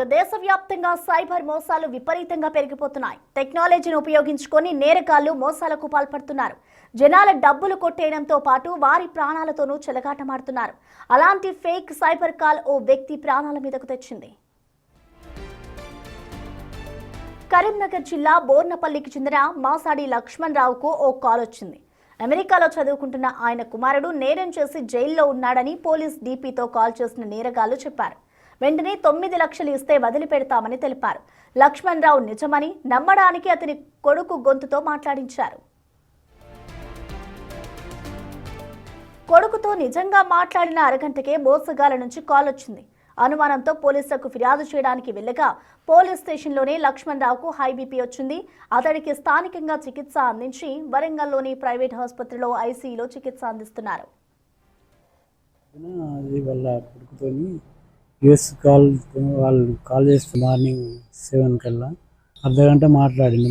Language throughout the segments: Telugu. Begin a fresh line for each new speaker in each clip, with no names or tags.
దేశవ్యాప్తంగా సైబర్ మోసాలు విపరీతంగా పెరిగిపోతున్నాయి. టెక్నాలజీని ఉపయోగించుకొని నేరగాళ్లు మోసాలకు పాల్పడుతున్నారు. జనాల డబ్బులు కొట్టేయడంతో పాటు వారి ప్రాణాలతోనూ చెలగాటమాడుతున్నారు. అలాంటి ఫేక్ సైబర్ కాల్ ఓ వ్యక్తి ప్రాణాల మీదకు తెచ్చింది. కరీంనగర్ జిల్లా బోర్నపల్లికి చెందిన మాసాడి లక్ష్మణ్ రావుకు ఓ కాల్ వచ్చింది. అమెరికాలో చదువుకుంటున్న ఆయన కుమారుడు నేరం చేసి జైల్లో ఉన్నాడని పోలీస్ డీపీతో కాల్ చేసిన నేరగాళ్లు చెప్పారు. వెంటనే 9 లక్షలు ఇస్తే వదిలిపెడతామని తెలిపారు. లక్ష్మణ్ రావు నిజమని నమ్మడానికి అతని కొడుకు గొంతుతో మాట్లాడించారు. కొడుకుతో నిజంగా మాట్లాడిన అరగంటకే మోసగాల నుంచి కాల్ వచ్చింది. అనుమానంతో పోలీసులకు ఫిర్యాదు చేయడానికి వెళ్ళగా పోలీస్ స్టేషన్లోనే లక్ష్మణ్ రావుకు హై బీపీ వచ్చింది. అతడికి స్థానికంగా చికిత్స అందించి వరంగల్లోని ప్రైవేట్ ఆసుపత్రిలో ఐసీయూలో చికిత్స అందిస్తున్నారు.
యూఎస్ వాళ్ళు కాల్ చేస్తే మార్నింగ్ 7 కల్లా అర్ధగంట మాట్లాడింది.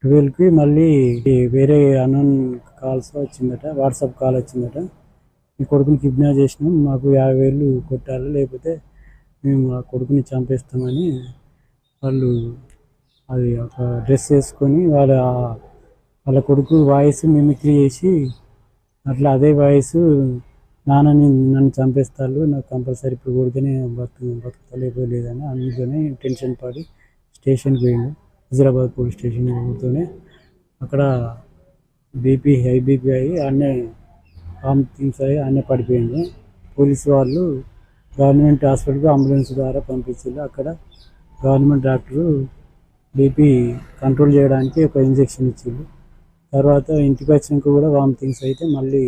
12కి మళ్ళీ వేరే అన్నోన్ కాల్స్ వచ్చిందట, వాట్సాప్ కాల్ వచ్చిందట. మీ కొడుకుని కిడ్నాప్ చేసినాం, మాకు 50,000 కొట్టాలి, లేకపోతే మేము ఆ కొడుకుని చంపేస్తామని వాళ్ళు అది ఒక డ్రెస్ వేసుకొని వాళ్ళ కొడుకు వాయిస్ మిమిక్రీ చేసి అట్లా అదే వాయిస్ నన్ను చంపేస్తారు, నాకు కంపల్సరీ ఇప్పుడు కొడితేనే బతుకుతా లేదని అందులోనే టెన్షన్ పడి స్టేషన్కి పోయిండు. హైదరాబాద్ పోలీస్ స్టేషన్ పోతూనే అక్కడ హై బీపీ అయ్యి అన్నే థింగ్స్ అయ్యి అన్నే పడిపోయింది. పోలీసు వాళ్ళు గవర్నమెంట్ హాస్పిటల్కి అంబులెన్స్ ద్వారా పంపించారు. అక్కడ గవర్నమెంట్ డాక్టరు బీపీ కంట్రోల్ చేయడానికి ఒక ఇంజెక్షన్ ఇచ్చారు. తర్వాత ఇంటికి వచ్చినాక కూడా థింగ్స్ అయితే మళ్ళీ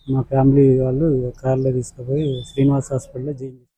మా ఫ్యామిలీ వాళ్ళు కార్లో తీసుకుపోయి శ్రీనివాస్ హాస్పిటల్లో జాయిన్ చేశారు.